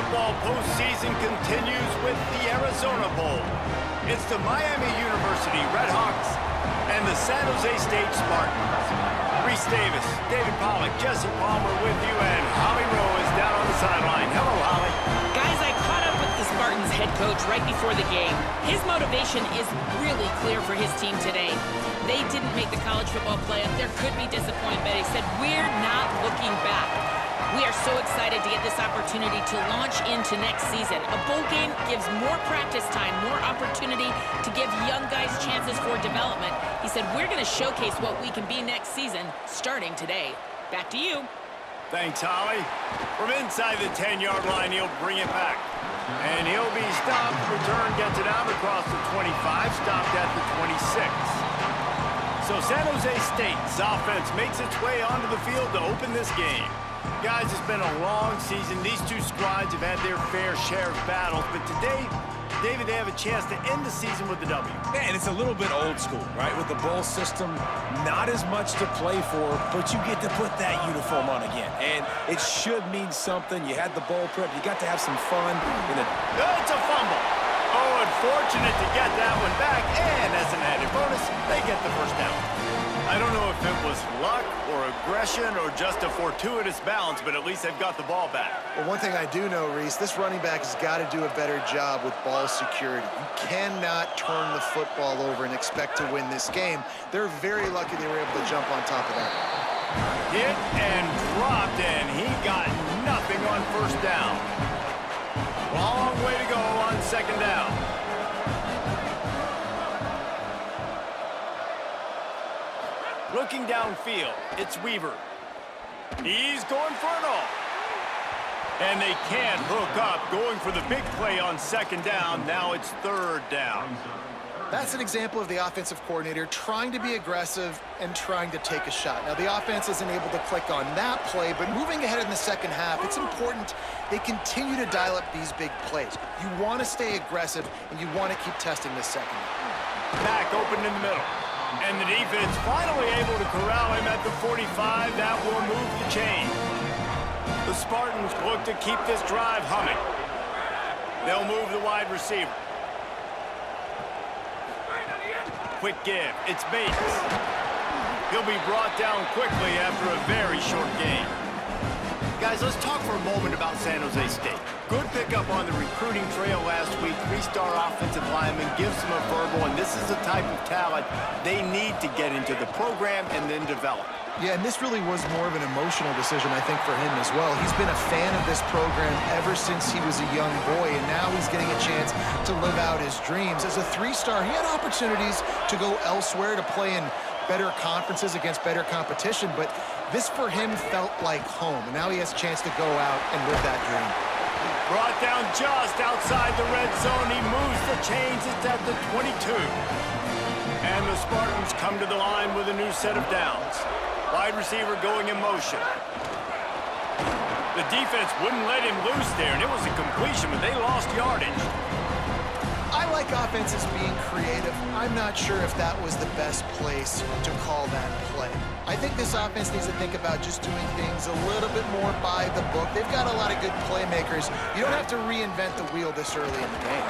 football postseason continues with the Arizona Bowl. It's the Miami University Redhawks and the San Jose State Spartans. Reese Davis, David Pollack, Jesse Palmer with you, and Holly Rowe is down on the sideline. Hello, Holly. Guys, I caught up with the Spartans head coach right before the game. His motivation is really clear for his team today. They didn't make the college football playoff. There could be disappointment, but he said, we're not looking back. We are so excited to get this opportunity to launch into next season. A bowl game gives more practice time, more opportunity to give young guys chances for development. He said, we're going to showcase what we can be next season, starting today. Back to you. Thanks, Holly. From inside the 10-yard line, he'll bring it back. And he'll be stopped. Return gets it out across the 25, stopped at the 26. So San Jose State's offense makes its way onto the field to open this game. Guys, it's been a long season. These two squads have had their fair share of battles, but today, David, they have a chance to end the season with the W. Yeah, and it's a little bit old school, right? With the bowl system, not as much to play for, but you get to put that uniform on again. And it should mean something. You had the bowl prep. You got to have some fun. It's a fumble. Oh, unfortunate to get that one back, and as an added bonus, they get the first down. I don't know if it was luck or aggression or just a fortuitous bounce, but at least they've got the ball back. Well, one thing I do know, Reese, this running back has got to do a better job with ball security. You cannot turn the football over and expect to win this game. They're very lucky they were able to jump on top of that. Hit and dropped, and he got nothing on first down. Long way to go on second down. Looking downfield, it's Weaver. He's going for it all. And they can't hook up, going for the big play on second down. Now it's third down. That's an example of the offensive coordinator trying to be aggressive and trying to take a shot. Now, the offense isn't able to click on that play, but moving ahead in the second half, it's important they continue to dial up these big plays. You want to stay aggressive, and you want to keep testing this second. Back open in the middle. And the defense finally able to corral him at the 45. That will move the chain. The Spartans look to keep this drive humming. They'll move the wide receiver. Quick give. It's Bates. He'll be brought down quickly after a very short game. Guys, let's talk for a moment about San Jose State. Good pickup on the recruiting trail last week. Three-star offensive lineman gives them a verbal, and this is the type of talent they need to get into the program and then develop. Yeah, and this really was more of an emotional decision, I think, for him as well. He's been a fan of this program ever since he was a young boy, and now he's getting a chance to live out his dreams. As a three-star, he had opportunities to go elsewhere, to play in better conferences against better competition, but this for him felt like home, and now he has a chance to go out and live that dream. Brought down just outside the red zone. He moves the chains. It's at the 22. And the Spartans come to the line with a new set of downs. Wide receiver going in motion. The defense wouldn't let him loose there, and it was a completion, but they lost yardage. I like offenses being creative. I'm not sure if that was the best place to call that play. I think this offense needs to think about just doing things a little bit more by the book. They've got a lot of good playmakers. You don't have to reinvent the wheel this early in the game.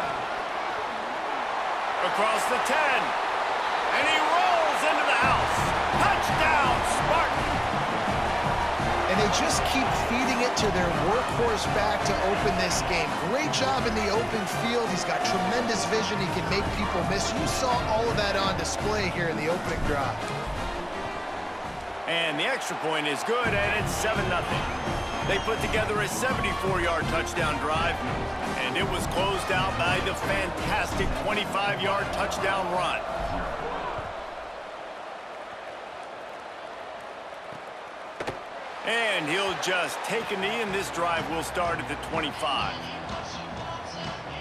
Across the 10. And he rolls into the house. Touchdown, Spartan! And they just keep feeding it to their workhorse back to open this game. Great job in the open field. He's got tremendous vision. He can make people miss. You saw all of that on display here in the opening drive. And the extra point is good, and it's 7-0. They put together a 74-yard touchdown drive, and it was closed out by the fantastic 25-yard touchdown run. And he'll just take a knee, and this drive will start at the 25.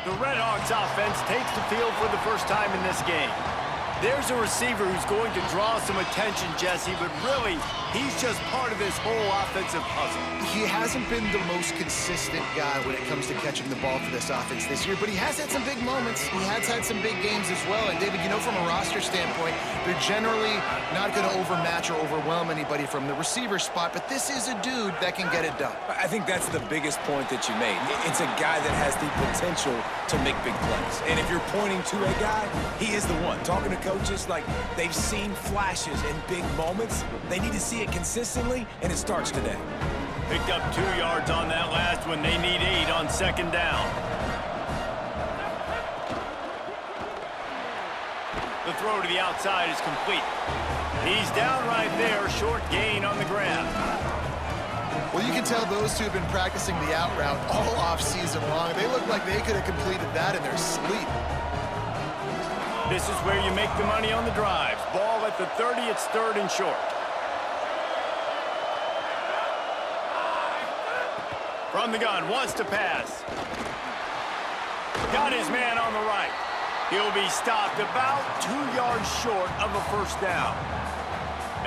The Redhawks offense takes the field for the first time in this game. There's a receiver who's going to draw some attention, Jesse, but really, he's just part of this whole offensive puzzle. He hasn't been the most consistent guy when it comes to catching the ball for this offense this year, but he has had some big moments. He has had some big games as well. And, David, you know, from a roster standpoint, they're generally not going to overmatch or overwhelm anybody from the receiver spot, but this is a dude that can get it done. I think that's the biggest point that you made. It's a guy that has the potential to make big plays. And if you're pointing to a guy, he is the one. Talking to coaches, like, they've seen flashes in big moments. They need to see it consistently, and it starts today. Picked up 2 yards on that last one. They need 8 on second down. The throw to the outside is complete. He's down right there, short gain on the ground. Well, you can tell those two have been practicing the out route all off-season long. They look like they could have completed that in their sleep. This is where you make the money on the drives. Ball at the 30, it's 3rd and short. From the gun, wants to pass. Got his man on the right. He'll be stopped about 2 yards short of a first down.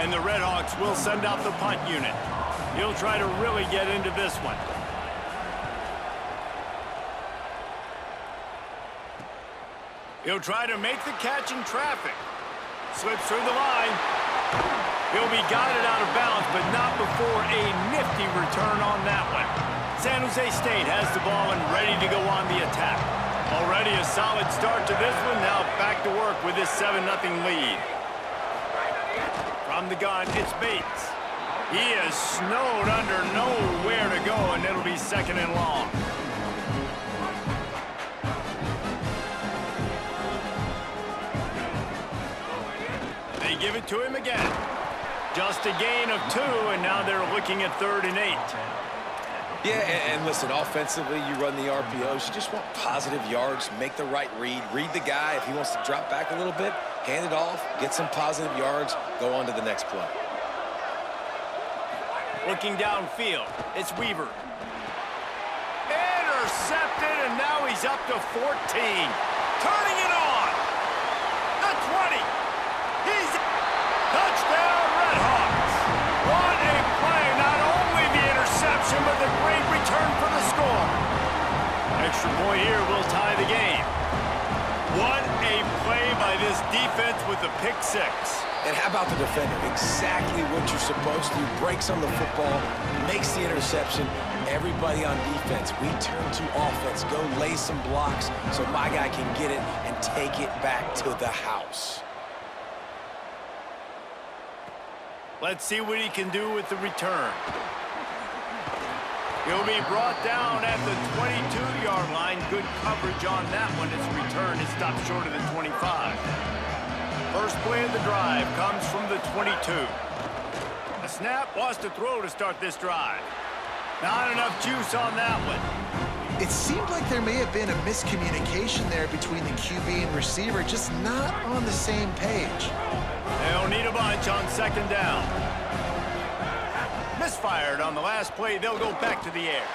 And the Redhawks will send out the punt unit. He'll try to really get into this one. He'll try to make the catch in traffic. Slips through the line. He'll be guided out of bounds, but not before a nifty return on that one. San Jose State has the ball and ready to go on the attack. Already a solid start to this one. Now back to work with this 7-0 lead. From the gun, it's Bates. He is snowed under, nowhere to go, and it'll be 2nd and long. They give it to him again. Just a gain of 2, and now they're looking at 3rd and 8. Yeah, and listen, offensively, you run the RPOs. You just want positive yards, make the right read the guy. If he wants to drop back a little bit, hand it off, get some positive yards, go on to the next play. Looking downfield, it's Weaver. Intercepted, and now he's up to 14. Turning it on. The 20. He's touchdown, Redhawks. What a play. Not only the interception, but the great return for the score. Extra point here will tie the game. What a play by this defense with the pick 6. And how about the defender? Exactly what you're supposed to. Breaks on the football, makes the interception. Everybody on defense, we turn to offense. Go lay some blocks so my guy can get it and take it back to the house. Let's see what he can do with the return. He'll be brought down at the 22-yard line. Good coverage on that one. His return is stopped short of the 25. First play of the drive comes from the 22. A snap, wants to throw to start this drive. Not enough juice on that one. It seemed like there may have been a miscommunication there between the QB and receiver, just not on the same page. They'll need a bunch on 2nd down. Misfired on the last play. They'll go back to the air.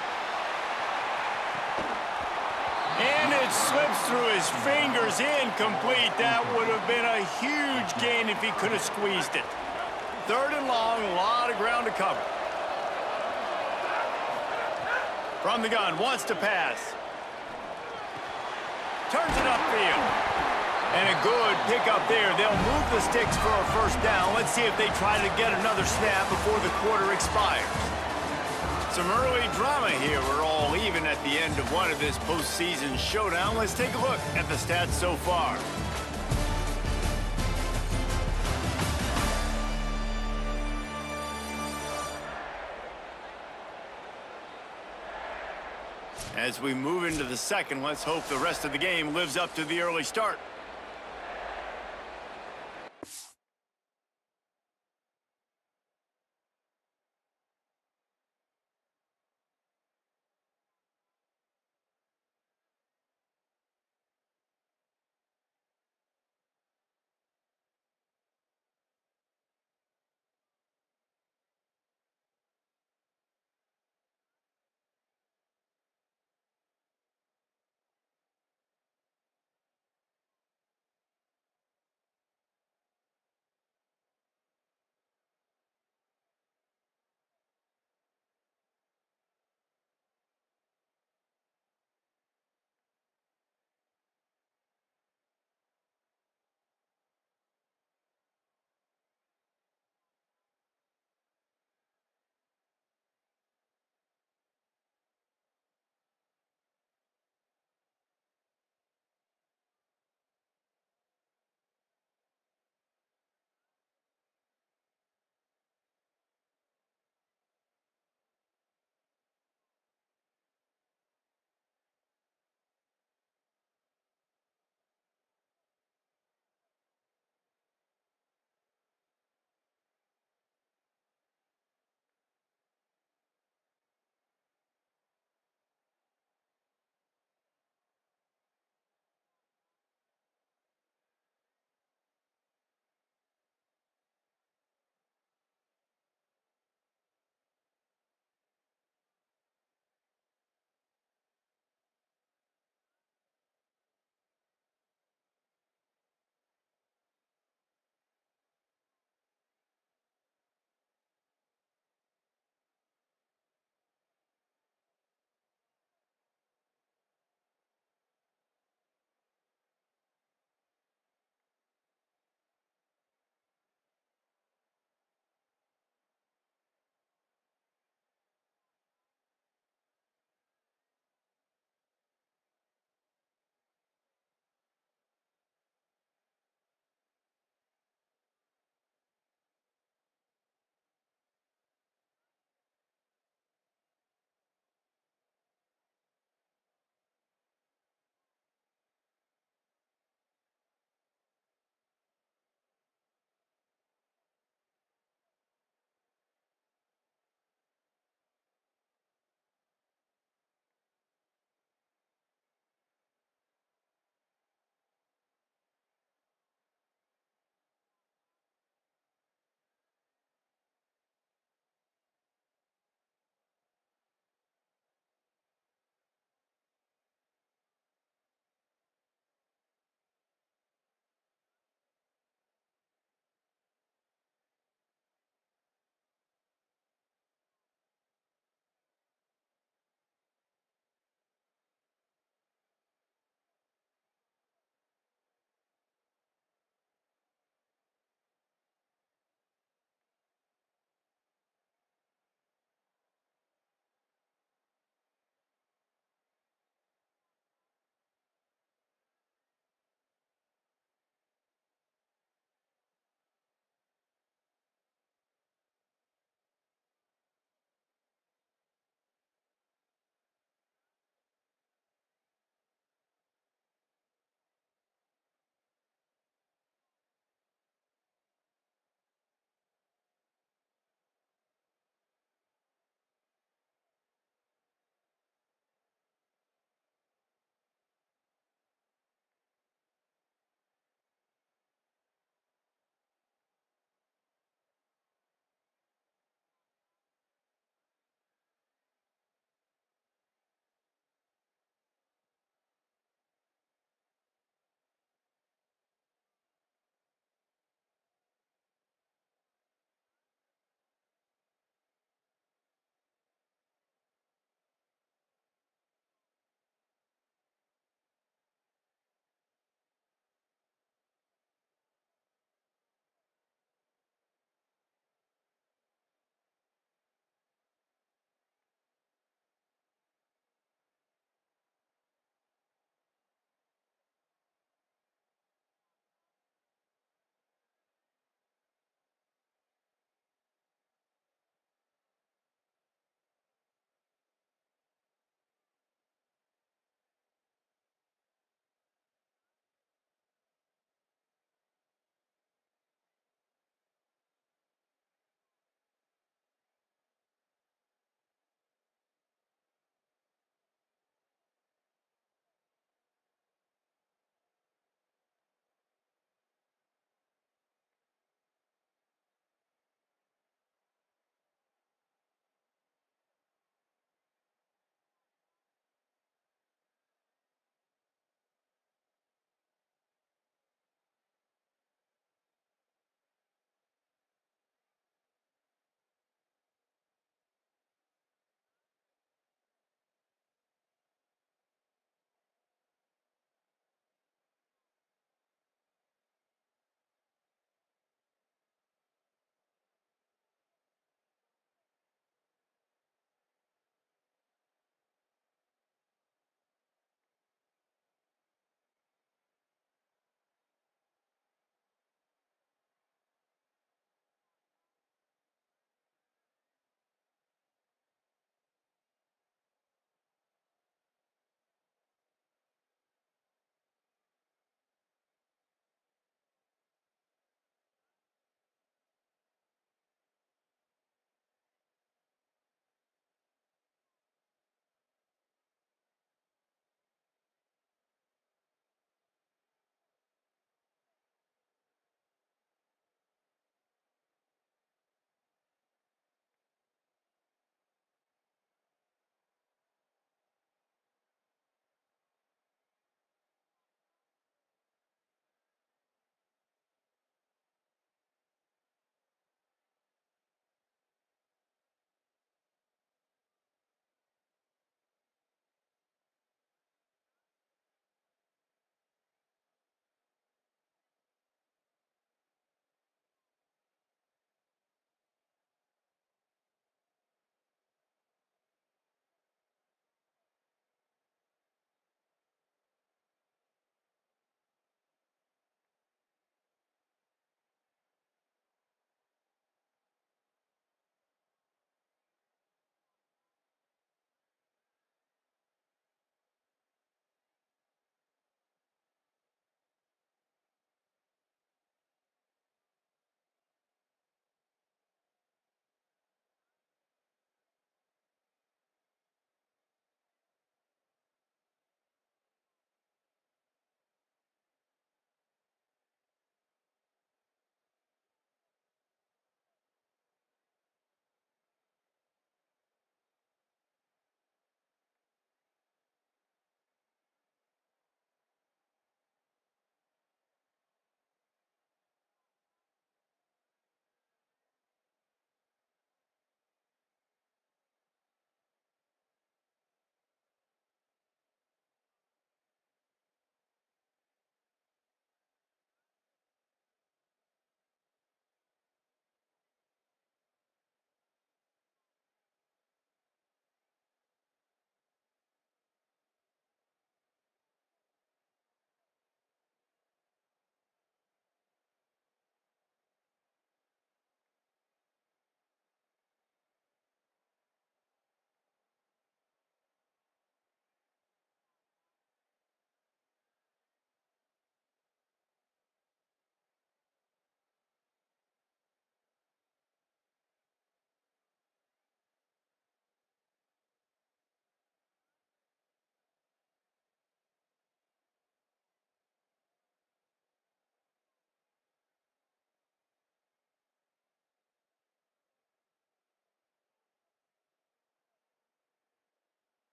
And it slips through his fingers, incomplete. That would have been a huge gain if he could have squeezed it. 3rd and long, a lot of ground to cover. From the gun, wants to pass. Turns it upfield. And a good pickup there. They'll move the sticks for a first down. Let's see if they try to get another snap before the quarter expires. Some early drama here. We're all even at the end of one of this postseason showdown. Let's take a look at the stats so far. As we move into the second, let's hope the rest of the game lives up to the early start.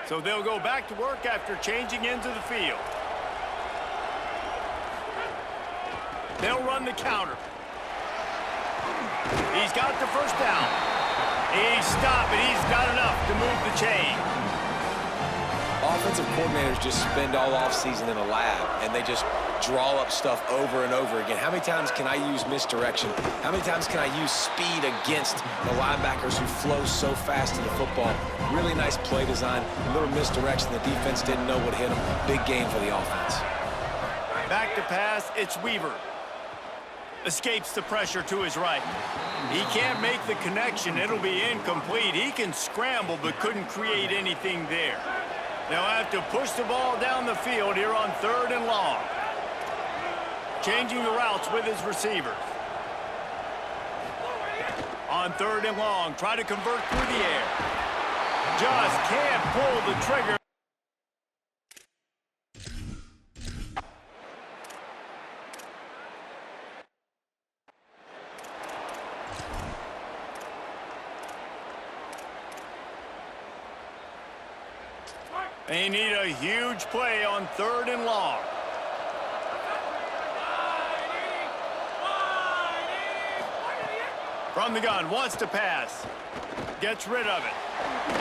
So they'll go back to work after changing into the field. They'll run the counter. He's got the first down. He's stopped, but he's got enough to move the chain. Offensive coordinators just spend all offseason in a lab, and they just draw up stuff over and over again. How many times can I use misdirection? How many times can I use speed against the linebackers who flow so fast to the football? Really nice play design, a little misdirection. The defense didn't know what hit them. Big game for the offense. Back to pass, it's Weaver. Escapes the pressure to his right. He can't make the connection. It'll be incomplete. He can scramble, but couldn't create anything there. They'll have to push the ball down the field here on 3rd and long. Changing the routes with his receivers. On 3rd and long, try to convert through the air. Just can't pull the trigger. They need a huge play on 3rd and long. From the gun, wants to pass. Gets rid of it.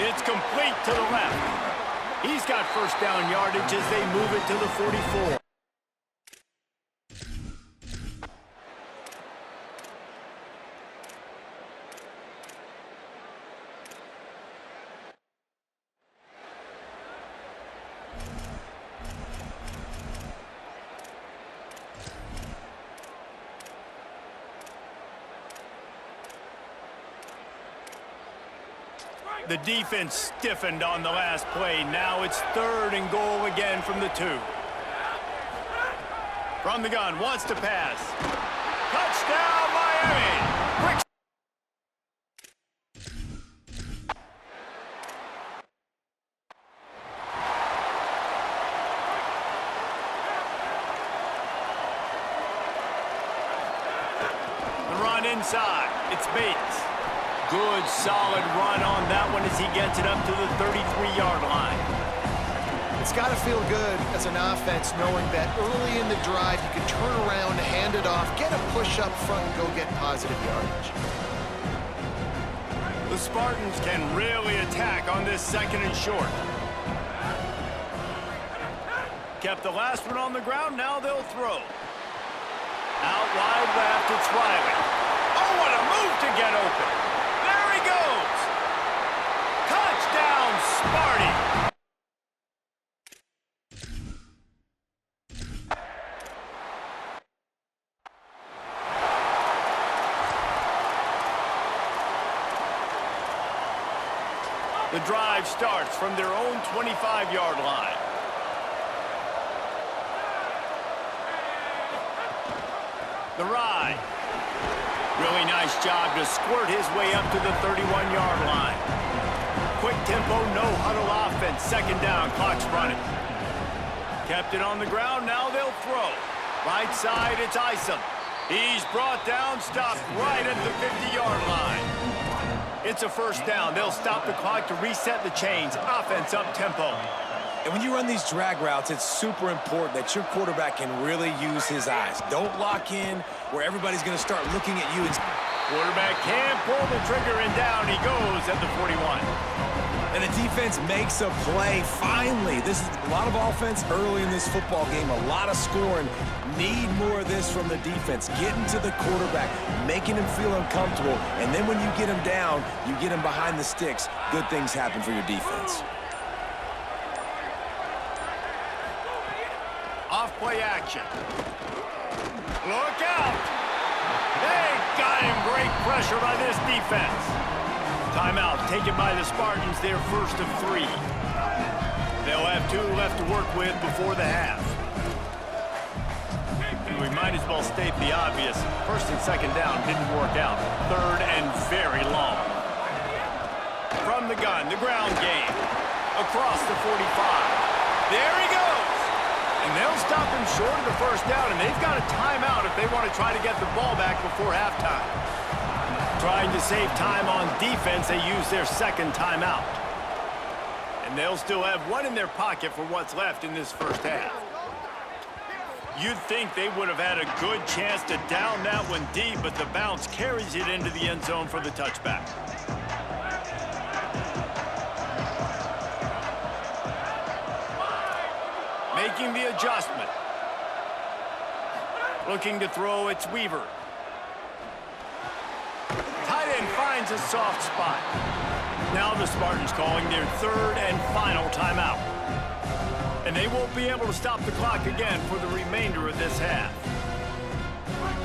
It's complete to the left. He's got first down yardage as they move it to the 44. The defense stiffened on the last play. Now it's 3rd and goal again from the 2. From the gun, wants to pass. Touchdown, Miami! Quick. The run inside. It's Bates. Good, solid run on that one as he gets it up to the 33-yard line. It's got to feel good as an offense knowing that early in the drive you can turn around, hand it off, get a push up front, and go get positive yardage. The Spartans can really attack on this 2nd and short. Kept the last one on the ground, now they'll throw. Out wide left, it's Riley. Oh, what a move to get open. There he goes. Touchdown, Sparty. The drive starts from their own 25-yard line. The ride. Really nice job to squirt his way up to the 31-yard line. Quick tempo, no huddle offense. 2nd down, clock's running. Kept it on the ground, now they'll throw. Right side, it's Isom. He's brought down, stopped right at the 50-yard line. It's a first down. They'll stop the clock to reset the chains. Offense up tempo. And when you run these drag routes, it's super important that your quarterback can really use his eyes. Don't lock in where everybody's going to start looking at you. Quarterback can't pull the trigger, and down he goes at the 41. And the defense makes a play. Finally, this is a lot of offense early in this football game, a lot of scoring. Need more of this from the defense. Getting to the quarterback, making him feel uncomfortable, and then when you get him down, you get him behind the sticks. Good things happen for your defense. Off-play action. Look out! They got him. Great pressure by this defense. Timeout taken by the Spartans, their first of 3. They'll have 2 left to work with before the half. And we might as well state the obvious. 1st and 2nd down didn't work out. 3rd and very long. From the gun, the ground game. Across the 45. There he goes! And they'll stop him short of the first down, and they've got a timeout if they want to try to get the ball back before halftime. Trying to save time on defense, they use their 2nd timeout. And they'll still have one in their pocket for what's left in this first half. You'd think they would have had a good chance to down that one deep, but the bounce carries it into the end zone for the touchback. Making the adjustment. Looking to throw, it's Weaver. Tight end finds a soft spot. Now the Spartans calling their third and final timeout. And they won't be able to stop the clock again for the remainder of this half.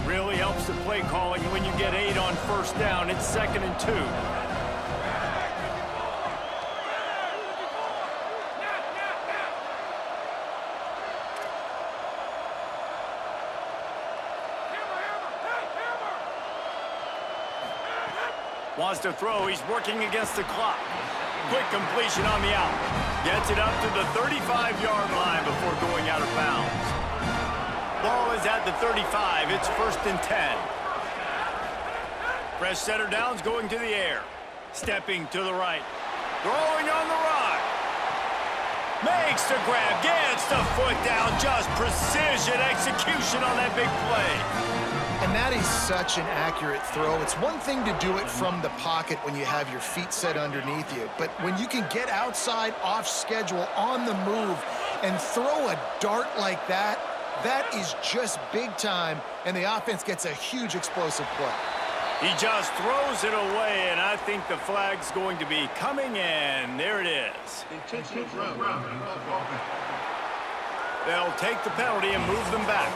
Really helps the play calling when you get 8 on first down. It's 2nd and 2. Wants to throw. He's working against the clock. Quick completion on the out. Gets it up to the 35-yard line before going out of bounds. Ball is at the 35. It's 1st and 10. Fresh center downs going to the air. Stepping to the right. Throwing on the run. Makes the grab. Gets the foot down. Just precision execution on that big play. And that is such an accurate throw. It's one thing to do it from the pocket when you have your feet set underneath you, but when you can get outside, off schedule, on the move, and throw a dart like that, that is just big time, and the offense gets a huge explosive play. He just throws it away, and I think the flag's going to be coming in. There it is. They'll take the penalty and move them back.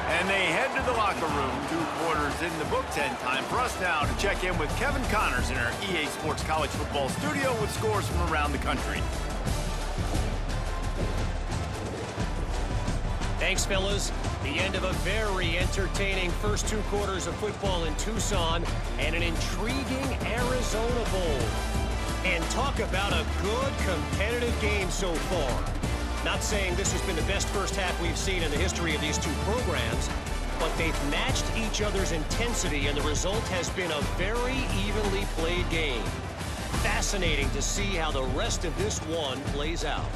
And they head to the locker room. 2 quarters in the books, and time for us now to check in with Kevin Connors in our EA Sports College Football studio with scores from around the country. Thanks, fellas. The end of a very entertaining first 2 quarters of football in Tucson and an intriguing Arizona Bowl. And talk about a good competitive game so far. Not saying this has been the best first half we've seen in the history of these 2 programs, but they've matched each other's intensity, and the result has been a very evenly played game. Fascinating to see how the rest of this one plays out.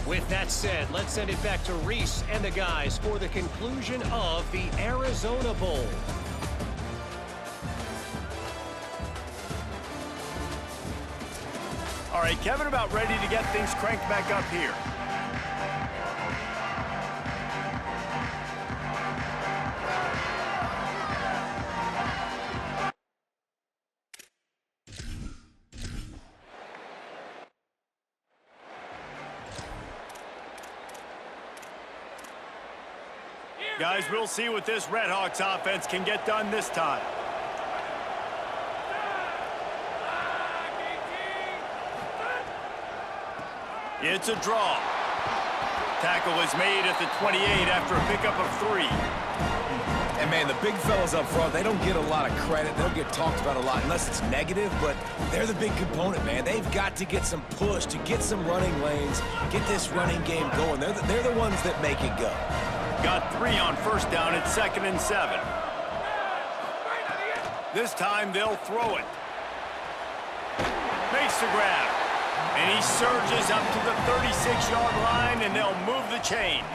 With that said, let's send it back to Reese and the guys for the conclusion of the Arizona Bowl. All right, Kevin, about ready to get things cranked back up here. Guys, we'll see what this Redhawks offense can get done this time. It's a draw. Tackle is made at the 28 after a pickup of 3. And, man, the big fellas up front, they don't get a lot of credit. They don't get talked about a lot unless it's negative, but they're the big component, man. They've got to get some push to get some running lanes, get this running game going. They're the ones that make it go. Got 3 on first down at 2nd and 7. This time they'll throw it. Makes the grab. And he surges up to the 36-yard line, and they'll move the chains.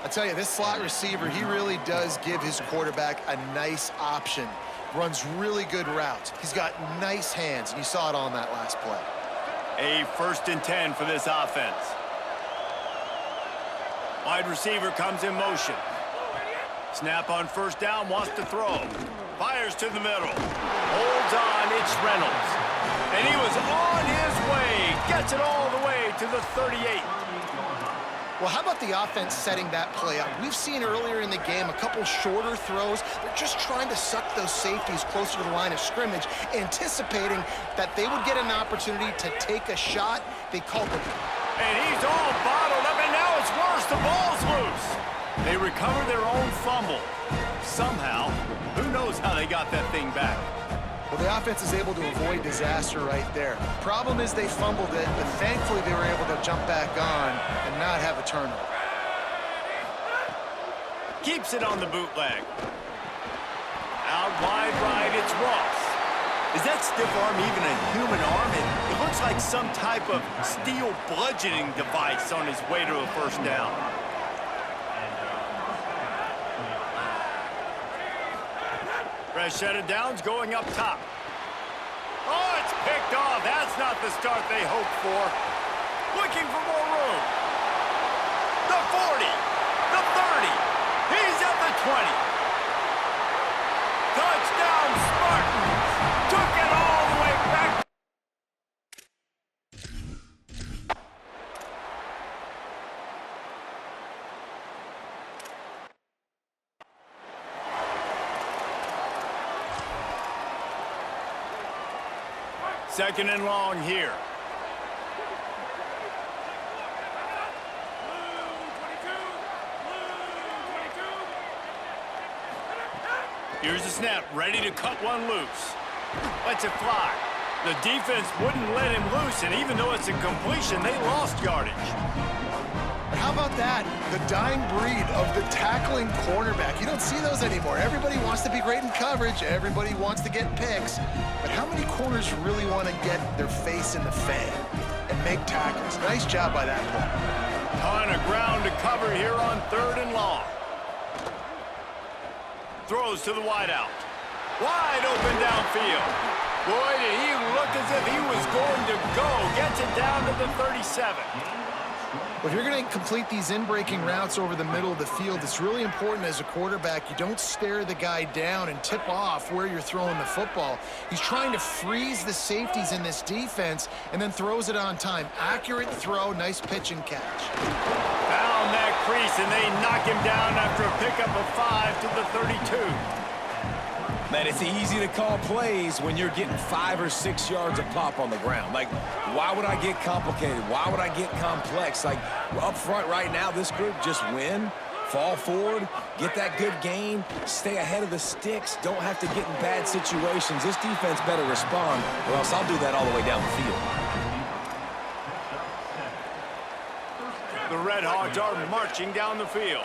I tell you, this slot receiver, he really does give his quarterback a nice option. Runs really good routes. He's got nice hands, and you saw it on that last play. A 1st and 10 for this offense. Wide receiver comes in motion. Snap on first down, wants to throw. Fires to the middle. Holds on, it's Reynolds. And he was on his way. Gets it all the way to the 38. Well, how about the offense setting that play up? We've seen earlier in the game a couple shorter throws. They're just trying to suck those safeties closer to the line of scrimmage, anticipating that they would get an opportunity to take a shot. They called it. And he's all bottled up, and now it's worse. The ball's loose. They recover their own fumble. Somehow, who knows how they got that thing back. Well, the offense is able to avoid disaster right there. Problem is they fumbled it, but thankfully they were able to jump back on and not have a turnover. Keeps it on the bootleg. Out wide right, it's Ross. Is that stiff arm even a human arm? It looks like some type of steel bludgeoning device on his way to a first down. Fresh set of downs going up top. Oh, it's picked off. That's not the start they hoped for. Looking for more room. The 40, the 30. He's at the 20. Touchdown, Spartans. Took it all the way back. Second and long here. Here's the snap, ready to cut one loose. Lets it fly. The defense wouldn't let him loose, and even though it's a completion, they lost yardage. But how about that? The dying breed of the tackling cornerback. You don't see those anymore. Everybody wants to be great in coverage. Everybody wants to get picks. But how many corners really want to get their face in the fan and make tackles? Nice job by that play. Ton of ground to cover here on third and long. Throws to the wideout. Wide open downfield. Boy, did he look as if he was going to go. Gets it down to the 37. If you're going to complete these in-breaking routes over the middle of the field, it's really important as a quarterback you don't stare the guy down and tip off where you're throwing the football. He's trying to freeze the safeties in this defense and then throws it on time. Accurate throw, nice pitch and catch. Found that crease, and they knock him down after a pickup of 5 to the 32. Man, it's easy to call plays when you're getting 5 or 6 yards of pop on the ground. Like, why would I get complicated? Why would I get complex? Like, up front right now, this group just win, fall forward, get that good gain, stay ahead of the sticks, don't have to get in bad situations. This defense better respond, or else I'll do that all the way down the field. The Red Hogs are marching down the field.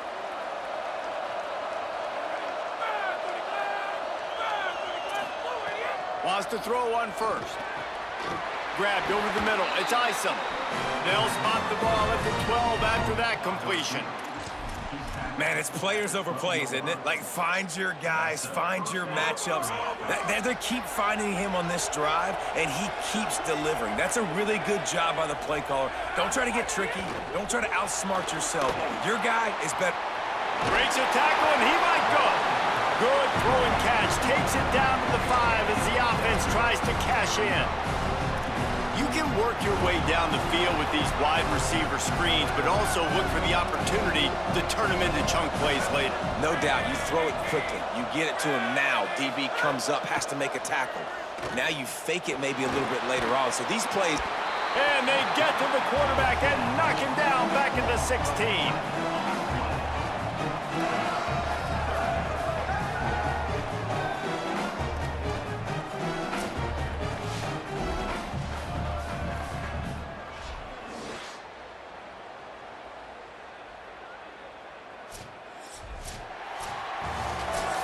Wants to throw one first. Grabbed over the middle. It's Isom. They'll spot the ball at the 12 after that completion. Man, it's players over plays, isn't it? Like, find your guys, find your matchups. They keep finding him on this drive, and he keeps delivering. That's a really good job by the play caller. Don't try to get tricky. Don't try to outsmart yourself. Your guy is better. Breaks a tackle, and he might go. Good throw and catch. Takes it down to the 5 as the offense tries to cash in. You can work your way down the field with these wide receiver screens, but also look for the opportunity to turn them into chunk plays later. No doubt. You throw it quickly. You get it to him now. DB comes up, has to make a tackle. Now you fake it maybe a little bit later on. So these plays... And they get to the quarterback and knock him down back into 16.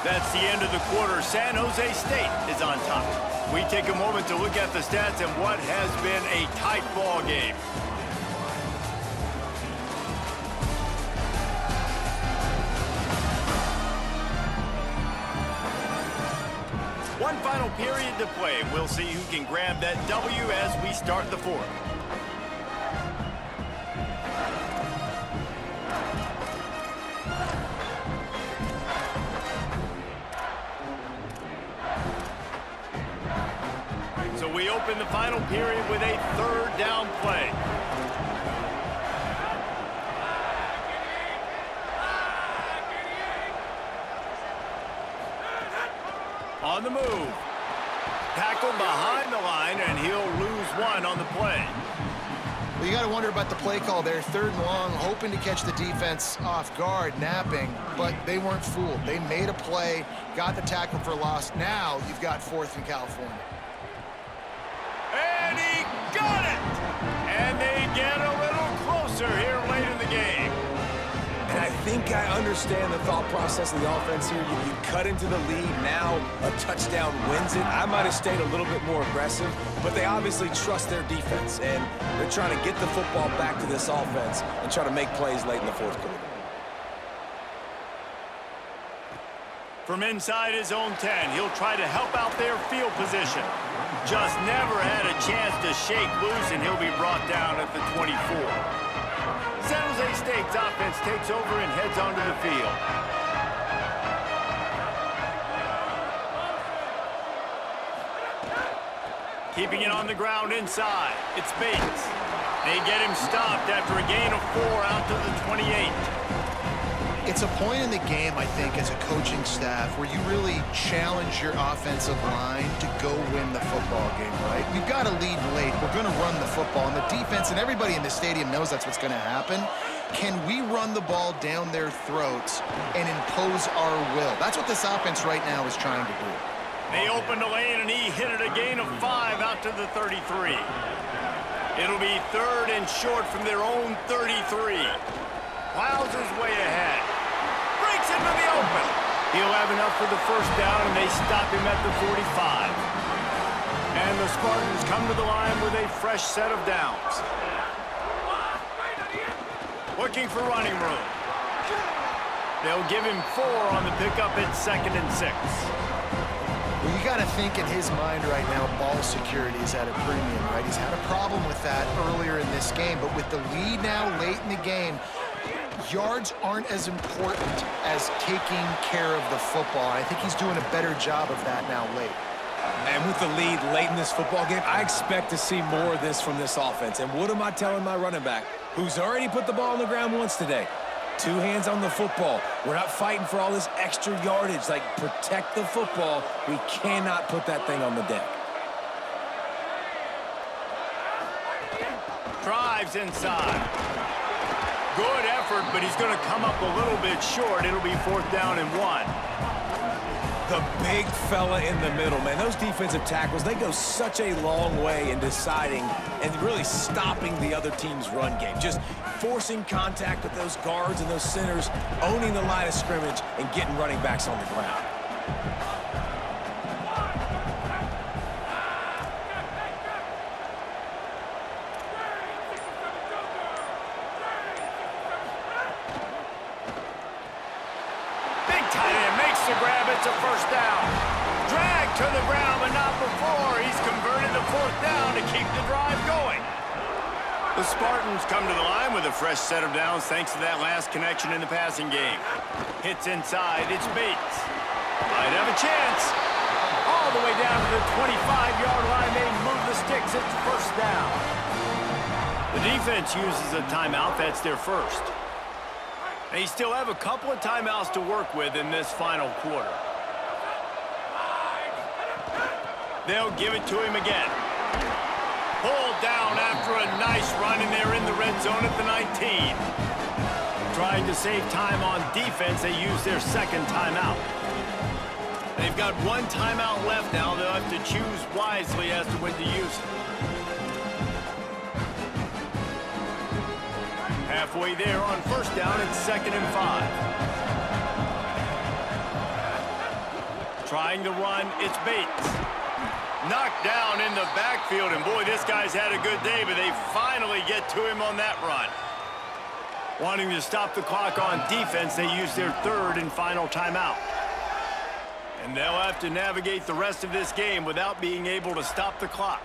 That's the end of the quarter. San Jose State is on top. We take a moment to look at the stats and what has been a tight ball game. One final period to play. We'll see who can grab that W as we start the fourth. So we open the final period with a third down play. On the move. Tackled behind the line, and he'll lose one on the play. Well, you got to wonder about the play call there. Third and long, hoping to catch the defense off guard, napping, but they weren't fooled. They made a play, got the tackle for loss. Now you've got fourth in California. And he got it! And they get a little closer here late in the game. And I think I understand the thought process of the offense here. You cut into the lead, now a touchdown wins it. I might have stayed a little bit more aggressive, but they obviously trust their defense, and they're trying to get the football back to this offense and try to make plays late in the fourth quarter. From inside his own 10, he'll try to help out their field position. Just never had a chance to shake loose, and he'll be brought down at the 24. San Jose State's offense takes over and heads onto the field. Keeping it on the ground inside, it's Bates. They get him stopped after a gain of 4 out to the 28. It's a point in the game, I think, as a coaching staff where you really challenge your offensive line to go win the football game, right? We've got to lead late. We're going to run the football. And the defense and everybody in the stadium knows that's what's going to happen. Can we run the ball down their throats and impose our will? That's what this offense right now is trying to do. They opened a lane, and he hit it a gain of 5 out to the 33. It'll be 3rd and short from their own 33. Plows his way ahead. Breaks into the open. He'll have enough for the first down, and they stop him at the 45. And the Spartans come to the line with a fresh set of downs. Looking for running room. They'll give him 4 on the pickup at 2nd and 6. Well, you got to think in his mind right now, ball security is at a premium, right? He's had a problem with that earlier in this game, but with the lead now late in the game, yards aren't as important as taking care of the football. I think he's doing a better job of that now late. And with the lead late in this football game, I expect to see more of this from this offense. And what am I telling my running back, who's already put the ball on the ground once today? 2 hands on the football. We're not fighting for all this extra yardage. Like, protect the football. We cannot put that thing on the deck. Drives inside. Good effort, but he's going to come up a little bit short. It'll be 4th down and 1. The big fella in the middle, man. Those defensive tackles, they go such a long way in deciding and really stopping the other team's run game. Just forcing contact with those guards and those centers, owning the line of scrimmage, and getting running backs on the ground. It's a first down. Dragged to the ground, but not before. He's converted the 4th down to keep the drive going. The Spartans come to the line with a fresh set of downs thanks to that last connection in the passing game. Hits inside. It's Bates. Might have a chance. All the way down to the 25-yard line. They move the sticks. It's first down. The defense uses a timeout. That's their first. They still have a couple of timeouts to work with in this final quarter. They'll give it to him again. Pulled down after a nice run, and they're in the red zone at the 19. Trying to save time on defense, they use their 2nd timeout. They've got 1 timeout left now. They'll have to choose wisely as to when to use it. Halfway there on first down, it's 2nd and 5. Trying to run, it's Bates. Knocked down in the backfield, and boy, this guy's had a good day, but they finally get to him on that run. Wanting to stop the clock on defense, they use their 3rd and final timeout. And they'll have to navigate the rest of this game without being able to stop the clock.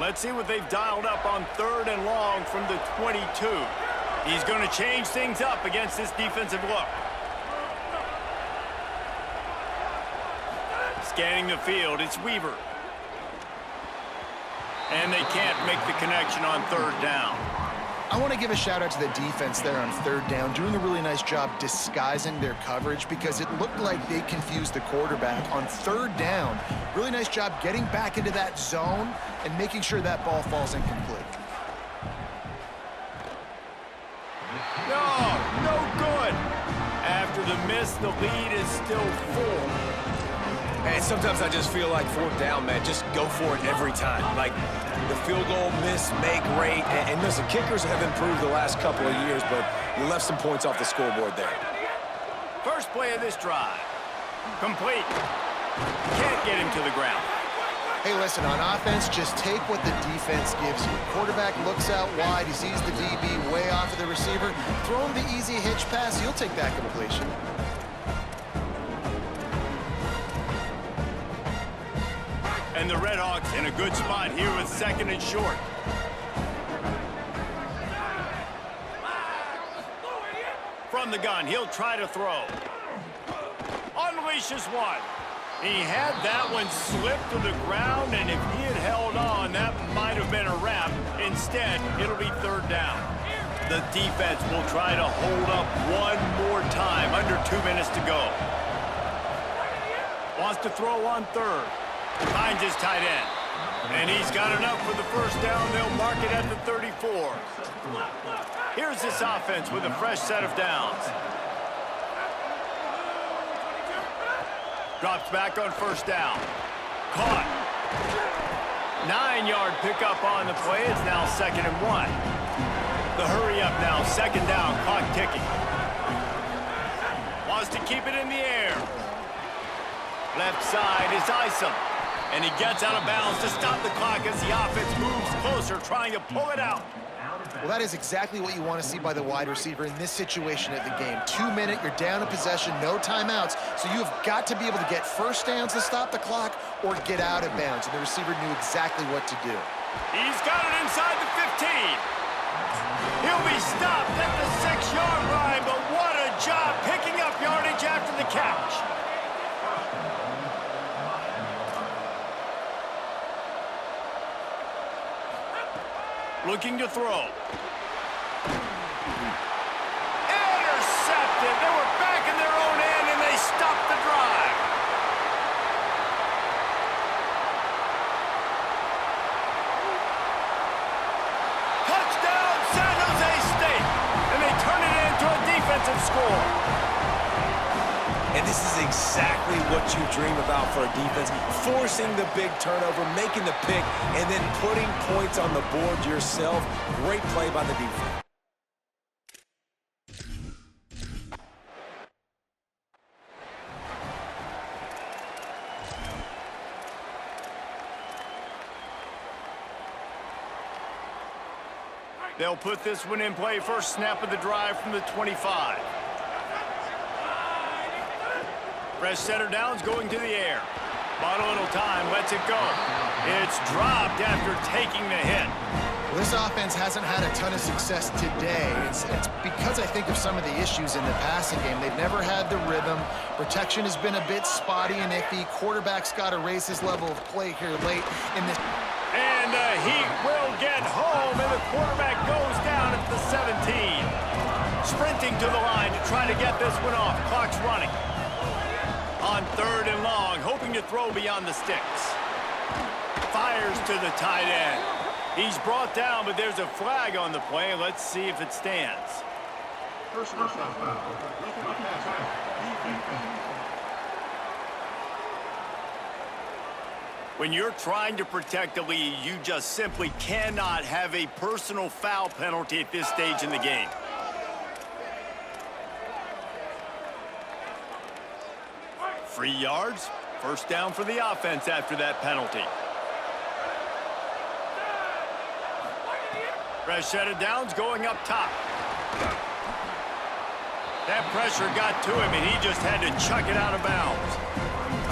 Let's see what they've dialed up on 3rd and long from the 22. He's going to change things up against this defensive look. Scanning the field, it's Weaver. And they can't make the connection on 3rd down. I want to give a shout out to the defense there on 3rd down, doing a really nice job disguising their coverage because it looked like they confused the quarterback on 3rd down. Really nice job getting back into that zone and making sure that ball falls incomplete. No good. After the miss, the lead is still 4. And And sometimes I just feel like fourth down, man, just go for it every time. Like the field goal miss, make rate. And listen, kickers have improved the last couple of years, but you left some points off the scoreboard there. First play of this drive. Complete. Can't get him to the ground. Hey, listen, on offense, just take what the defense gives you. Quarterback looks out wide. He sees the DB way off of the receiver. Throw him the easy hitch pass. You'll take that completion. And the Redhawks in a good spot here with second and short. From the gun, he'll try to throw. Unleashes one. He had that one slip to the ground, and if he had held on, that might have been a wrap. Instead, it'll be third down. The defense will try to hold up one more time. Under 2 minutes to go. Wants to throw on third. Finds his tight end. And he's got enough for the first down. They'll mark it at the 34. Here's this offense with a fresh set of downs. Drops back on first down. Caught. 9-yard pickup on the play. It's now 2nd and 1. The hurry up now. 2nd down. Clock ticking. Wants to keep it in the air. Left side is Isom. And he gets out of bounds to stop the clock as the offense moves closer, trying to pull it out. Well, that is exactly what you want to see by the wide receiver in this situation of the game. 2 minute, you're down in possession, no timeouts, so you've got to be able to get first downs to stop the clock or get out of bounds, and the receiver knew exactly what to do. He's got it inside the 15. He'll be stopped at the 6-yard line, but what a job picking up yardage after the catch. Looking to throw. Intercepted. They were back in their own end, and they stopped the drive. Touchdown, San Jose State. And they turn it into a defensive score. And this is exactly what you dream about for a defense. Forcing the big turnover, making the pick, and then putting points on the board yourself. Great play by the defense. They'll put this one in play. First snap of the drive from the 25. Fresh center downs going to the air. Bought a little time, lets it go. It's dropped after taking the hit. Well, this offense hasn't had a ton of success today. It's because I think of some of the issues in the passing game. They've never had the rhythm. Protection has been a bit spotty and iffy. Quarterback's got to raise his level of play here late in this. And the Heat will get home, and the quarterback goes down at the 17. Sprinting to the line to try to get this one off. Clock's running. On 3rd and long, hoping to throw beyond the sticks. Fires to the tight end. He's brought down, but there's a flag on the play. Let's see if it stands. When you're trying to protect the lead, you just simply cannot have a personal foul penalty at this stage in the game. Free yards, first down for the offense after that penalty. Fresh set of downs going up top. That pressure got to him, and he just had to chuck it out of bounds.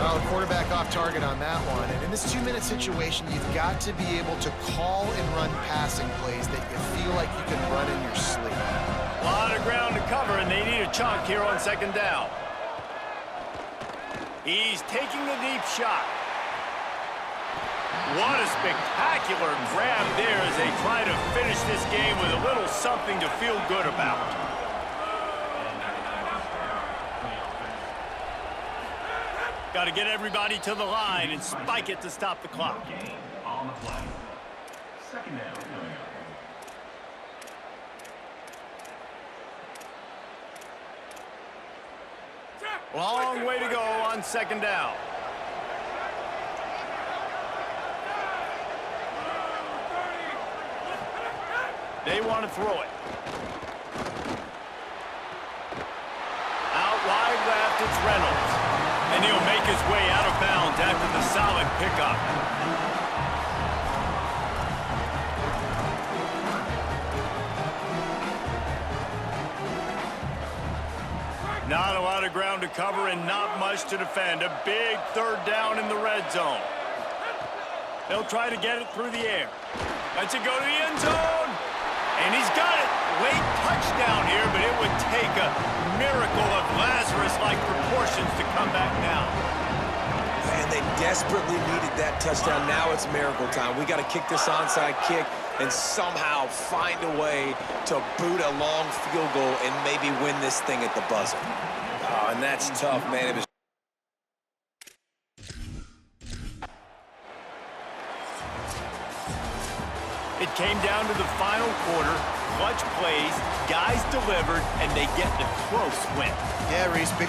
Oh, quarterback off target on that one. And in this 2-minute situation, you've got to be able to call and run passing plays that you feel like you can run in your sleep. A lot of ground to cover, and they need a chunk here on 2nd down. He's taking the deep shot. What a spectacular grab there as they try to finish this game with a little something to feel good about. Got to get everybody to the line and spike it to stop the clock. On the play. 2nd down. Long way to go on 2nd down. They want to throw it. Out wide left, it's Reynolds. And he'll make his way out of bounds after the solid pickup. Not a lot of ground to cover and not much to defend. A big third down in the red zone. They'll try to get it through the air. Lets it go to the end zone. And he's got it. Late touchdown here, but it would take a miracle of Lazarus-like proportions to come back now. And they desperately needed that touchdown. Now it's miracle time. We got to kick this onside kick and somehow find a way to boot a long field goal and maybe win this thing at the buzzer. Oh, and that's tough, man. It was It came down to the final quarter. Clutch plays, guys delivered, and they get the close win. Yeah, Reese, big